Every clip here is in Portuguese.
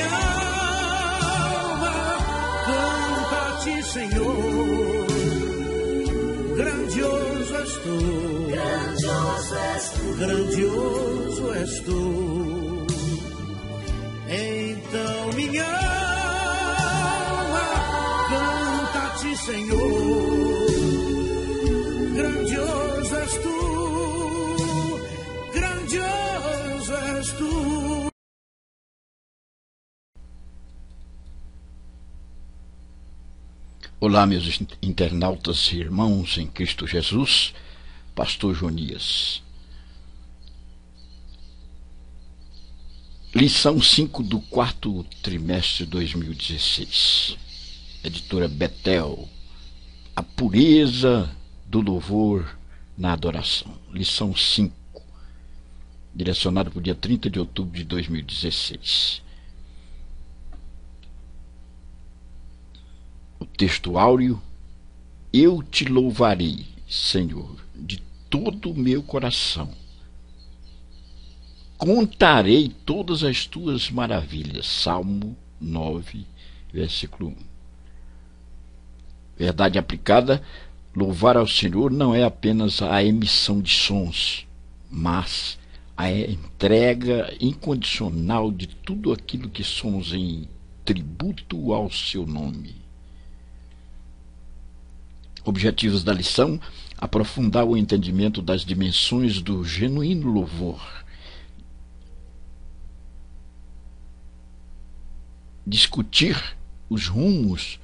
minha alma canta a ti, Senhor. Grandioso és tu, grandioso és tu, grandioso és tu. Então minha alma canta a ti, Senhor. Grandioso és tu, grandioso és tu. Olá, meus internautas e irmãos em Cristo Jesus, Pastor Jonias. Lição 5 do quarto trimestre de 2016. Editora Betel. A pureza do louvor na adoração. Lição 5. Direcionado para o dia 30 de outubro de 2016. O texto áureo: eu te louvarei, Senhor, de todo o meu coração. Contarei todas as tuas maravilhas. Salmo 9, versículo 1. Verdade aplicada: louvar ao Senhor não é apenas a emissão de sons, mas a entrega incondicional de tudo aquilo que somos em tributo ao seu nome. Objetivos da lição: aprofundar o entendimento das dimensões do genuíno louvor, discutir os rumos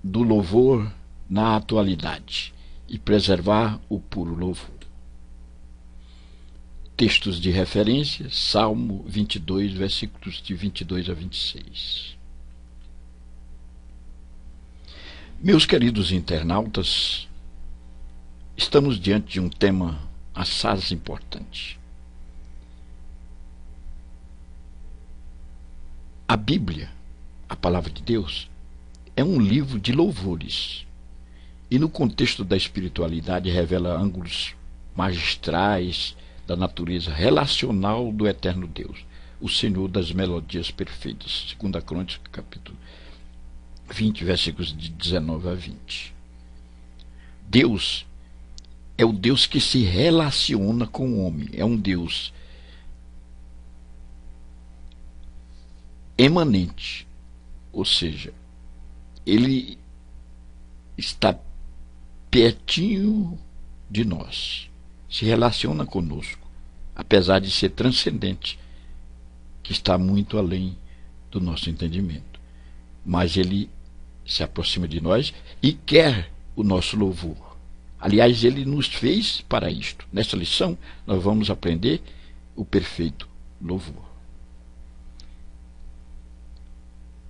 do louvor na atualidade e preservar o puro louvor. Textos de referência: Salmo 22, versículos de 22 a 26. Meus queridos internautas, estamos diante de um tema assaz importante. A Bíblia, a Palavra de Deus, é um livro de louvores e, no contexto da espiritualidade, revela ângulos magistrais da natureza relacional do eterno Deus, o Senhor das melodias perfeitas. 2 Crônicas, capítulo 20, versículos de 19 a 20. Deus é o Deus que se relaciona com o homem. É um Deus emanente, ou seja, ele está pertinho de nós, se relaciona conosco, apesar de ser transcendente, que está muito além do nosso entendimento. Mas ele se aproxima de nós e quer o nosso louvor. Aliás, ele nos fez para isto. Nesta lição, nós vamos aprender o perfeito louvor.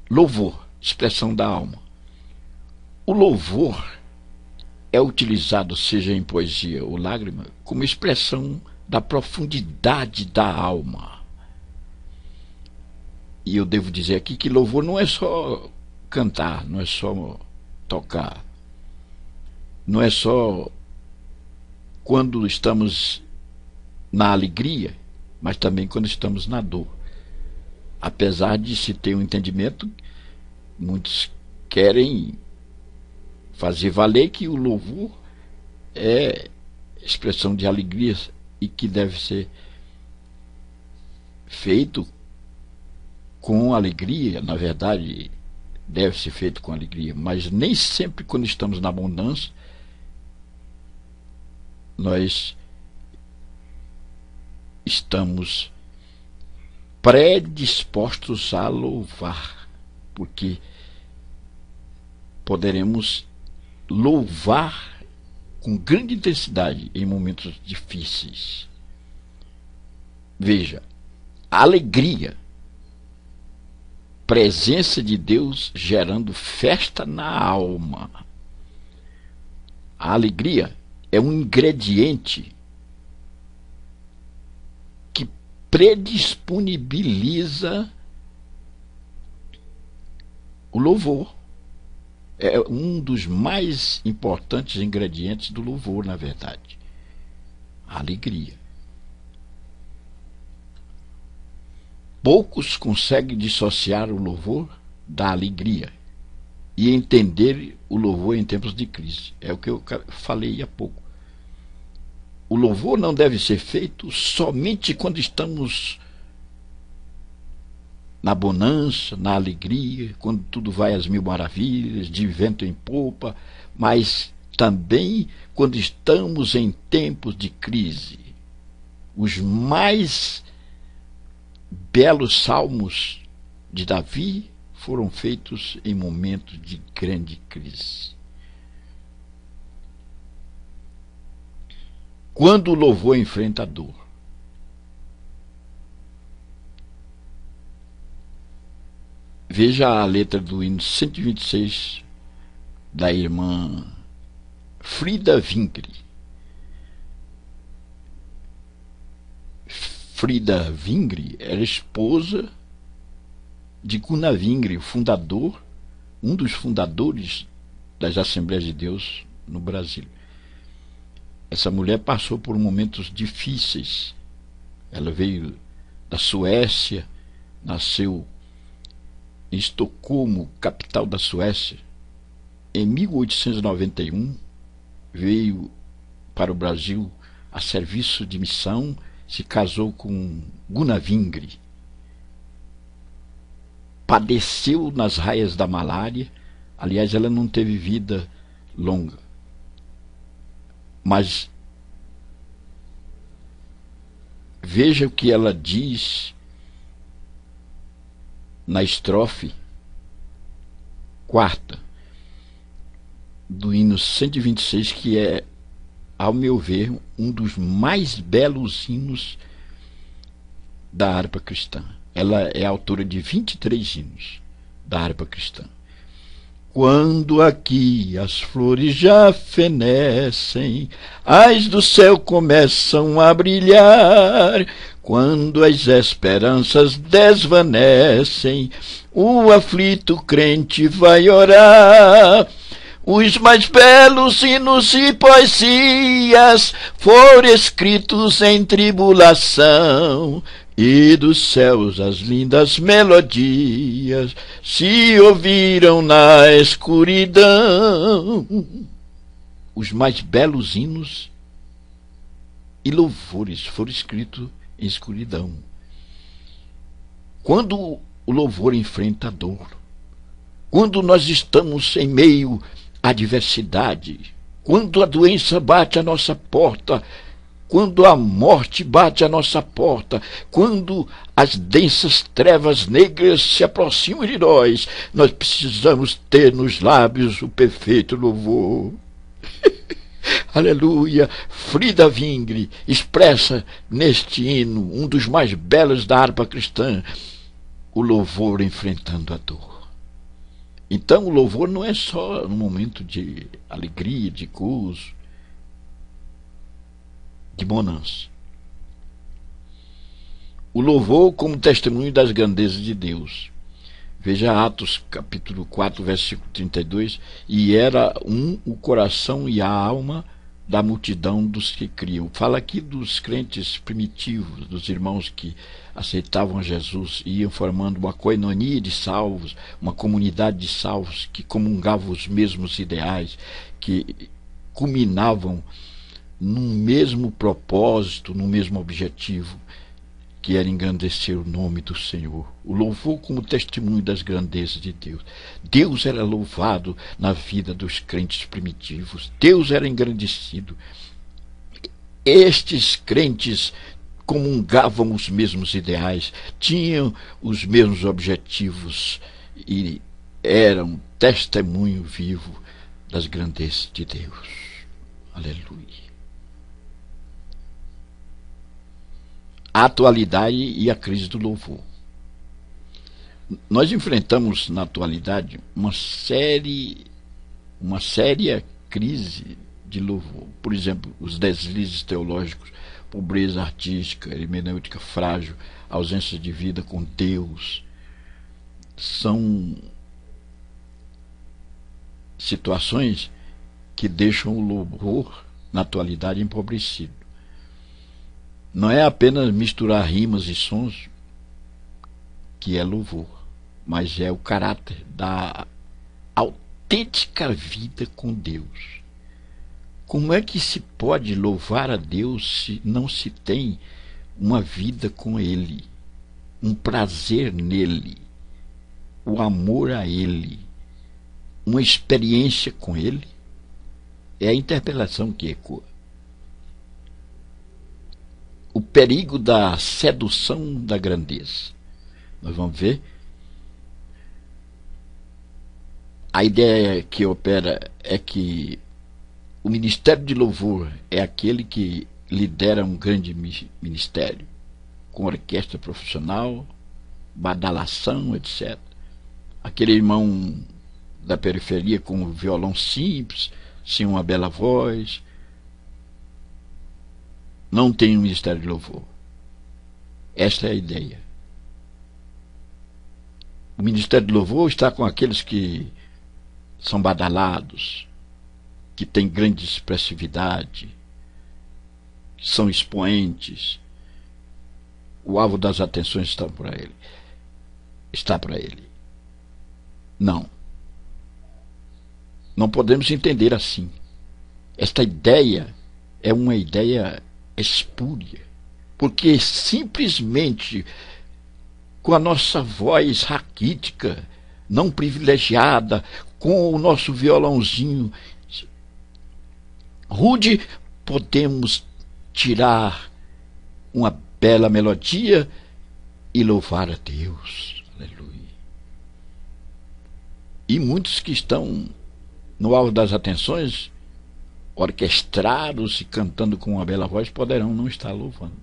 Louvor, expressão da alma. O louvor é utilizado, seja em poesia ou lágrima, como expressão da profundidade da alma. E eu devo dizer aqui que louvor não é só cantar, não é só tocar, não é só quando estamos na alegria, mas também quando estamos na dor. Apesar de se ter um entendimento, muitos querem fazer valer que o louvor é expressão de alegria e que deve ser feito com alegria. Na verdade, deve ser feito com alegria, mas nem sempre, quando estamos na abundância, nós estamos predispostos a louvar, porque poderemos louvar com grande intensidade em momentos difíceis. Veja, a alegria, presença de Deus gerando festa na alma. A alegria é um ingrediente que predisponibiliza o louvor. É um dos mais importantes ingredientes do louvor, na verdade. A alegria. Poucos conseguem dissociar o louvor da alegria e entender o louvor em tempos de crise. É o que eu falei há pouco. O louvor não deve ser feito somente quando estamos na bonança, na alegria, quando tudo vai às mil maravilhas, de vento em popa, mas também quando estamos em tempos de crise. Os mais belos salmos de Davi foram feitos em momentos de grande crise. Quando o louvor enfrenta a dor. Veja a letra do hino 126 da irmã Frida Vingre. Frida Vingre era esposa de Gunnar Vingre, o fundador, um dos fundadores das Assembleias de Deus no Brasil. Essa mulher passou por momentos difíceis. Ela veio da Suécia, nasceu em Estocolmo, capital da Suécia. Em 1891, veio para o Brasil a serviço de missão, se casou com Gunnar Vingre. Padeceu nas raias da malária. Aliás, ela não teve vida longa. Mas veja o que ela diz na estrofe 4ª do hino 126, que é, ao meu ver, um dos mais belos hinos da harpa cristã. Ela é autora de 23 hinos da harpa cristã. Quando aqui as flores já fenecem, as do céu começam a brilhar, quando as esperanças desvanecem, o aflito crente vai orar. Os mais belos hinos e poesias foram escritos em tribulação, e dos céus as lindas melodias se ouviram na escuridão. Os mais belos hinos e louvores foram escritos em escuridão. Quando o louvor enfrenta a dor, quando nós estamos em meio à adversidade, quando a doença bate à nossa porta, quando a morte bate à nossa porta, quando as densas trevas negras se aproximam de nós, nós precisamos ter nos lábios o perfeito louvor. Aleluia! Frida Vingre expressa neste hino, um dos mais belos da harpa cristã, o louvor enfrentando a dor. Então o louvor não é só no momento de alegria, de gozo, de bonança. O louvor como testemunho das grandezas de Deus. Veja Atos capítulo 4, versículo 32. E era o coração e a alma da multidão dos que criam. Fala aqui dos crentes primitivos, dos irmãos que aceitavam Jesus e iam formando uma coinonia de salvos, uma comunidade de salvos que comungavam os mesmos ideais, que culminavam num mesmo propósito, num mesmo objetivo, que era engrandecer o nome do Senhor. O louvor como testemunho das grandezas de Deus. Deus era louvado na vida dos crentes primitivos. Deus era engrandecido. Estes crentes comungavam os mesmos ideais, tinham os mesmos objetivos e eram testemunho vivo das grandezas de Deus. Aleluia. A atualidade e a crise do louvor. Nós enfrentamos na atualidade uma séria crise de louvor. Por exemplo, os deslizes teológicos, pobreza artística, hermenêutica frágil, ausência de vida com Deus, são situações que deixam o louvor na atualidade empobrecido. Não é apenas misturar rimas e sons que é louvor, mas é o caráter da autêntica vida com Deus. Como é que se pode louvar a Deus se não se tem uma vida com Ele, um prazer nele, o amor a Ele, uma experiência com Ele? É a interpelação que ecoa. O perigo da sedução da grandeza. Nós vamos ver. A ideia que opera é que o ministério de louvor é aquele que lidera um grande ministério, com orquestra profissional, badalação, etc. Aquele irmão da periferia com um violão simples, sem uma bela voz, não tem um ministério de louvor. Esta é a ideia. O ministério de louvor está com aqueles que são badalados, que têm grande expressividade, que são expoentes. O alvo das atenções está para ele. Não podemos entender assim. Esta ideia é uma ideia espúria, porque simplesmente com a nossa voz raquítica, não privilegiada, com o nosso violãozinho rude, podemos tirar uma bela melodia e louvar a Deus. Aleluia. E muitos que estão no alvo das atenções, orquestrados e cantando com uma bela voz, poderão não estar louvando.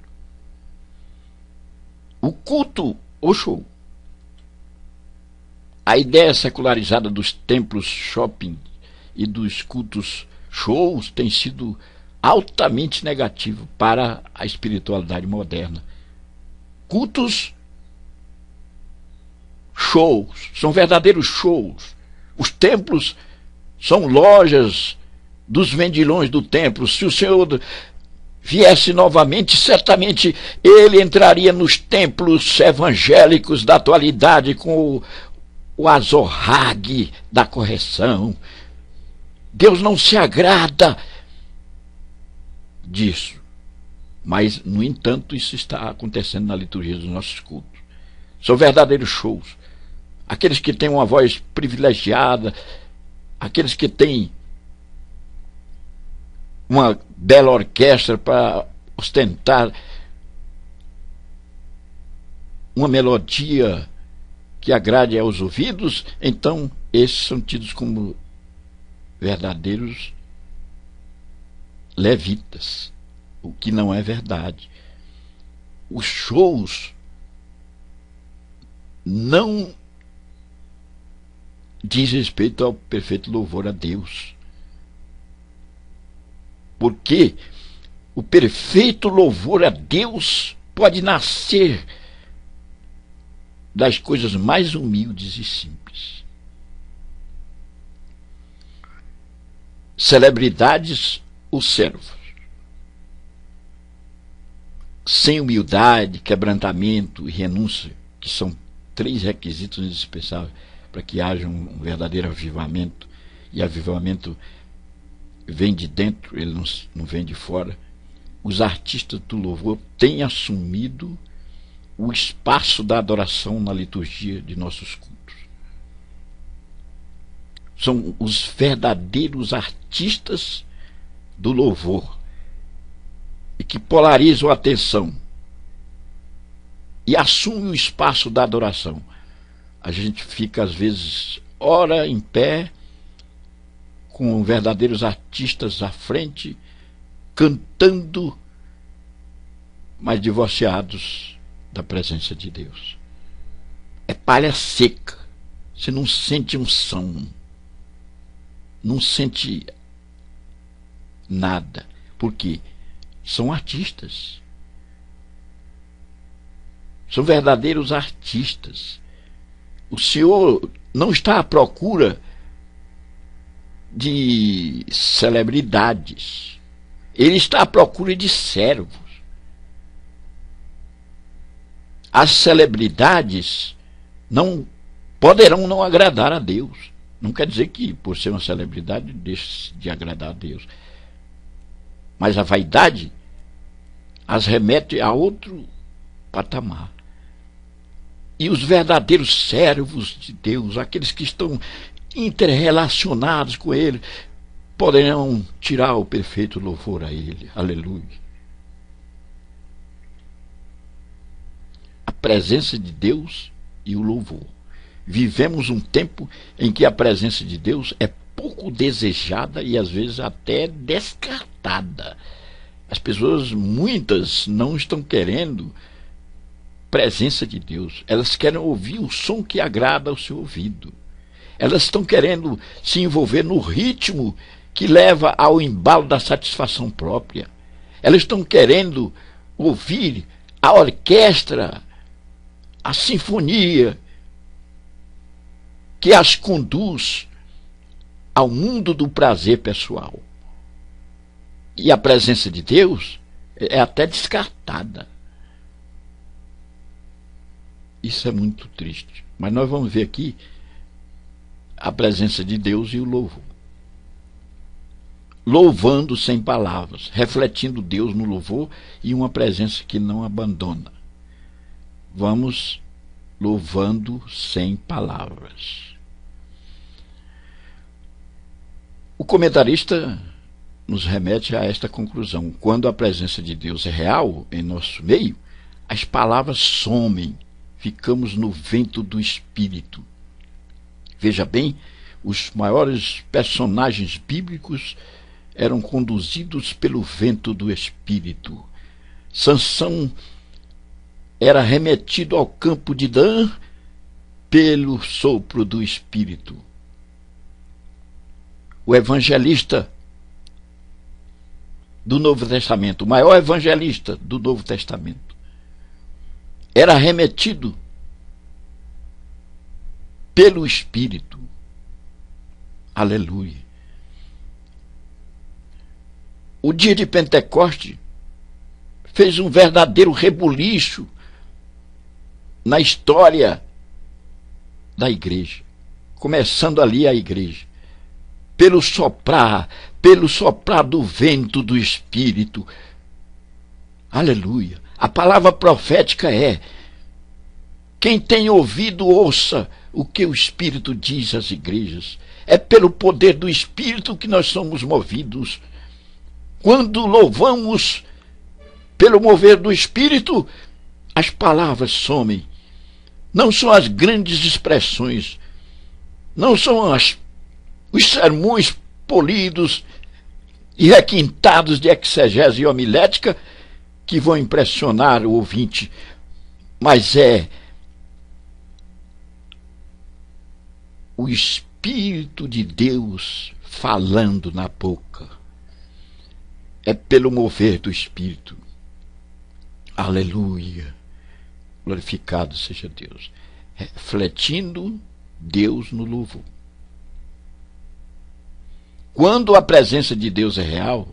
O culto, o show, a ideia secularizada dos templos shopping e dos cultos shows tem sido altamente negativo para a espiritualidade moderna. Cultos, shows, são verdadeiros shows. Os templos são lojas dos vendilhões do templo. Se o Senhor viesse novamente, certamente ele entraria nos templos evangélicos da atualidade com o azorrague da correção. Deus não se agrada disso. Mas, no entanto, isso está acontecendo na liturgia dos nossos cultos. São verdadeiros shows. Aqueles que têm uma voz privilegiada, aqueles que têm uma bela orquestra para ostentar uma melodia que agrade aos ouvidos, então esses são tidos como verdadeiros levitas, o que não é verdade. Os shows não diz respeito ao perfeito louvor a Deus, porque o perfeito louvor a Deus pode nascer das coisas mais humildes e simples. Celebridades ou servos, sem humildade, quebrantamento e renúncia, que são 3 requisitos indispensáveis para que haja um verdadeiro avivamento, e avivamento vem de dentro, ele não vem de fora. Os artistas do louvor têm assumido o espaço da adoração na liturgia de nossos cultos. São os verdadeiros artistas do louvor, e que polarizam a atenção e assumem o espaço da adoração. A gente fica, às vezes, ora em pé, com verdadeiros artistas à frente, cantando, mas divorciados da presença de Deus. É palha seca. Você não sente unção, não sente nada. Por quê? São artistas. São verdadeiros artistas. O Senhor não está à procura de celebridades. Ele está à procura de servos. As celebridades não poderão não agradar a Deus. Não quer dizer que, por ser uma celebridade, deixe de agradar a Deus. Mas a vaidade as remete a outro patamar. E os verdadeiros servos de Deus, aqueles que estão interrelacionados com Ele, poderão tirar o perfeito louvor a Ele. Aleluia. A presença de Deus e o louvor. Vivemos um tempo em que a presença de Deus é pouco desejada e às vezes até descartada. As pessoas, muitas, não estão querendo presença de Deus. Elas querem ouvir o som que agrada ao seu ouvido. Elas estão querendo se envolver no ritmo que leva ao embalo da satisfação própria. Elas estão querendo ouvir a orquestra, a sinfonia que as conduz ao mundo do prazer pessoal. E a presença de Deus é até descartada. Isso é muito triste. Mas nós vamos ver aqui a presença de Deus e o louvor. Louvando sem palavras, refletindo Deus no louvor e uma presença que não abandona. Vamos louvando sem palavras. O comentarista nos remete a esta conclusão. Quando a presença de Deus é real em nosso meio, as palavras somem, ficamos no vento do Espírito. Veja bem, os maiores personagens bíblicos eram conduzidos pelo vento do Espírito. Sansão era remetido ao campo de Dan pelo sopro do Espírito. O evangelista do Novo Testamento, o maior evangelista do Novo Testamento, era remetido pelo Espírito. Aleluia. O dia de Pentecoste fez um verdadeiro rebuliço na história da igreja, começando ali a igreja, pelo soprar do vento do Espírito. Aleluia. A palavra profética é: quem tem ouvido, ouça o que o Espírito diz às igrejas. É pelo poder do Espírito que nós somos movidos. Quando louvamos pelo mover do Espírito, as palavras somem. Não são as grandes expressões, não são os sermões polidos e requintados de exegese e homilética que vão impressionar o ouvinte, mas é o Espírito de Deus falando na boca. É pelo mover do Espírito. Aleluia. Glorificado seja Deus. Refletindo Deus no louvor. Quando a presença de Deus é real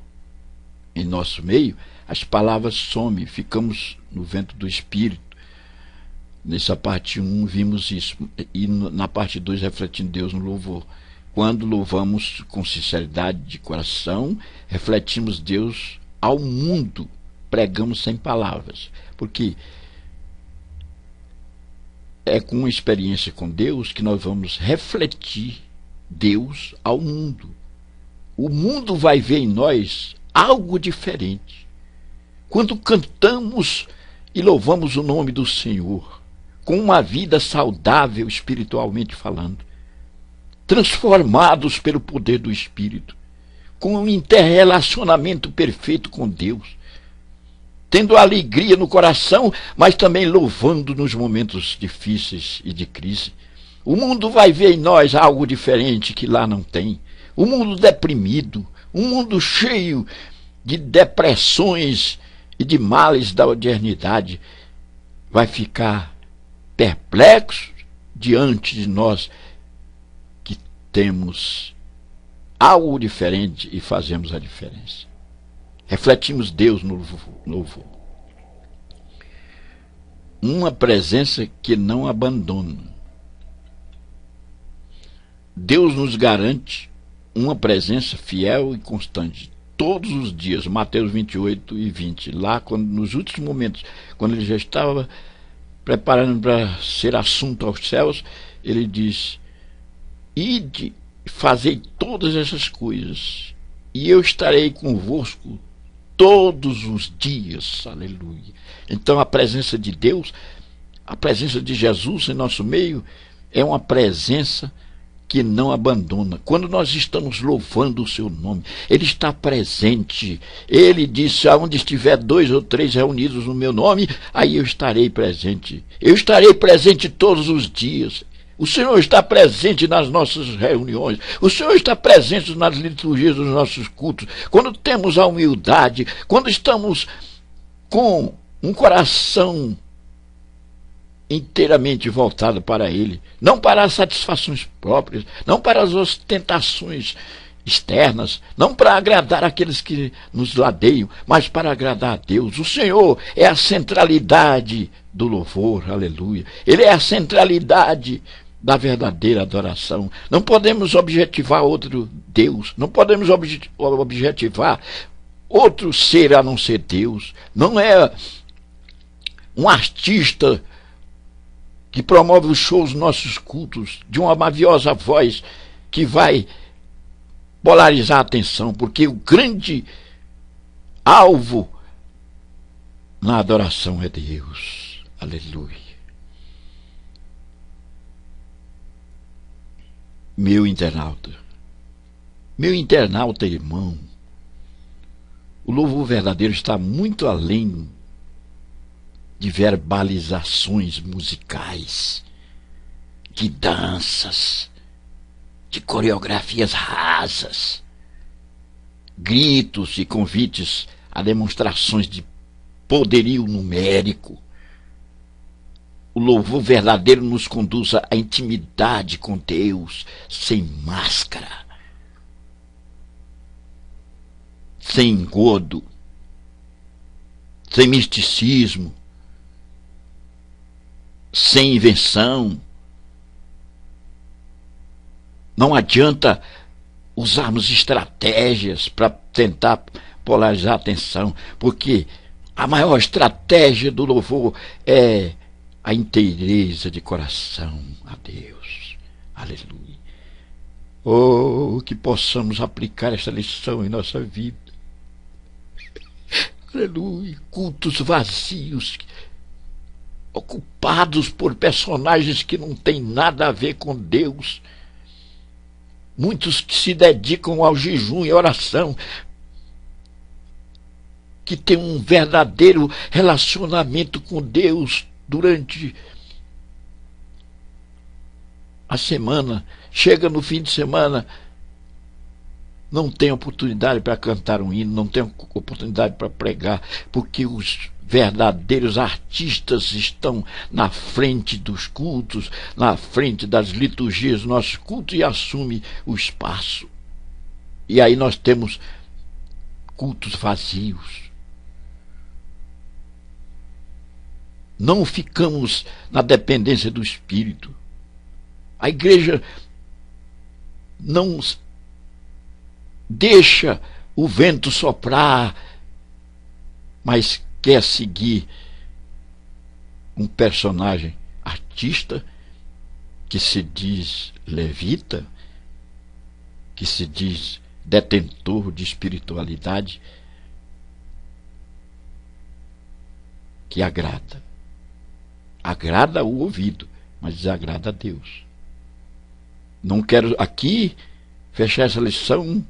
em nosso meio, as palavras somem, ficamos no vento do Espírito. Nessa parte 1 vimos isso, e na parte 2 refletindo Deus no louvor. Quando louvamos com sinceridade de coração, refletimos Deus ao mundo, pregamos sem palavras, porque é com uma experiência com Deus que nós vamos refletir Deus ao mundo. O mundo vai ver em nós algo diferente. Quando cantamos e louvamos o nome do Senhor, com uma vida saudável espiritualmente falando, transformados pelo poder do Espírito, com um interrelacionamento perfeito com Deus, tendo alegria no coração, mas também louvando nos momentos difíceis e de crise. O mundo vai ver em nós algo diferente que lá não tem. Um mundo deprimido, um mundo cheio de depressões e de males da modernidade, vai ficar perplexo diante de nós que temos algo diferente e fazemos a diferença. Refletimos Deus no louvor. Uma presença que não abandona. Deus nos garante uma presença fiel e constante todos os dias. Mateus 28:20, lá quando, nos últimos momentos, quando ele já estava preparando para ser assunto aos céus, ele diz: ide, fazei todas essas coisas, e eu estarei convosco todos os dias. Aleluia. Então a presença de Deus, a presença de Jesus em nosso meio, é uma presença que não abandona. Quando nós estamos louvando o seu nome, ele está presente. Ele disse: aonde estiver 2 ou 3 reunidos no meu nome, aí eu estarei presente. Eu estarei presente todos os dias. O Senhor está presente nas nossas reuniões. O Senhor está presente nas liturgias dos nossos cultos. Quando temos a humildade, quando estamos com um coração inteiramente voltado para ele, não para as satisfações próprias, não para as ostentações externas, não para agradar aqueles que nos ladeiam, mas para agradar a Deus. O Senhor é a centralidade do louvor, aleluia. Ele é a centralidade da verdadeira adoração. Não podemos objetivar outro Deus, não podemos objetivar outro ser a não ser Deus. Não é um artista que promove os shows nos nossos cultos, de uma maviosa voz que vai polarizar a atenção, porque o grande alvo na adoração é Deus. Aleluia. Meu internauta, irmão, o louvor verdadeiro está muito além de verbalizações musicais, de danças, de coreografias rasas, gritos e convites a demonstrações de poderio numérico. O louvor verdadeiro nos conduz à intimidade com Deus, sem máscara, sem engodo, sem misticismo, sem invenção. Não adianta usarmos estratégias para tentar polarizar a atenção, porque a maior estratégia do louvor é a inteireza de coração a Deus. Aleluia. Oh, que possamos aplicar esta lição em nossa vida. Aleluia. Cultos vazios, ocupados por personagens que não têm nada a ver com Deus. Muitos que se dedicam ao jejum e oração, que têm um verdadeiro relacionamento com Deus durante a semana. Chega no fim de semana, não tem oportunidade para cantar um hino, não tem oportunidade para pregar, porque os verdadeiros artistas estão na frente dos cultos, na frente das liturgias do nosso culto, e assumem o espaço. E aí nós temos cultos vazios. Não ficamos na dependência do Espírito. A igreja não deixa o vento soprar, mas quer seguir um personagem artista que se diz levita, que se diz detentor de espiritualidade, que agrada o ouvido, mas desagrada a Deus. Não quero aqui fechar essa lição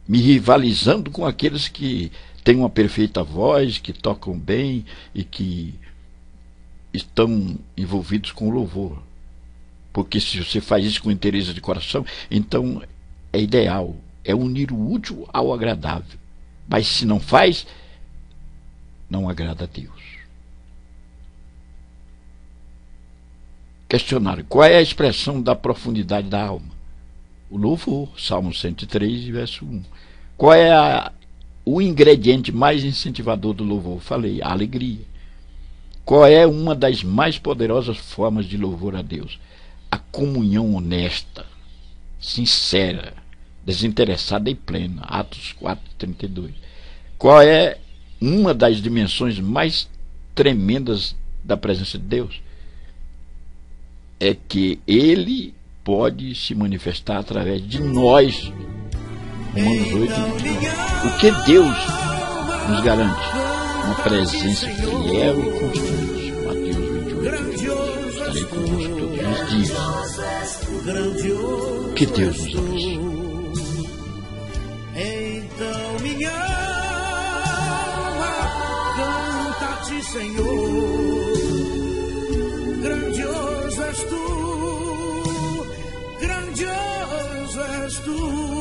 me rivalizando com aqueles que têm uma perfeita voz, que tocam bem e que estão envolvidos com o louvor. Porque se você faz isso com interesse de coração, então é ideal, é unir o útil ao agradável. Mas se não faz, não agrada a Deus. Questionário: qual é a expressão da profundidade da alma? O louvor, Salmo 103, verso 1. Qual é o ingrediente mais incentivador do louvor? Falei, a alegria. Qual é uma das mais poderosas formas de louvor a Deus? A comunhão honesta sincera, desinteressada e plena. Atos 4:32. Qual é uma das dimensões mais tremendas da presença de Deus? É que Ele pode se manifestar através de nós. Romanos 8:29. O que Deus nos garante? Uma presença fiel e constante. Mateus 28:8. Estarei convosco todos os dias. Que Deus nos abençoe. Então minha alma canta-te, Senhor. Grandioso és tu, grandioso és tu.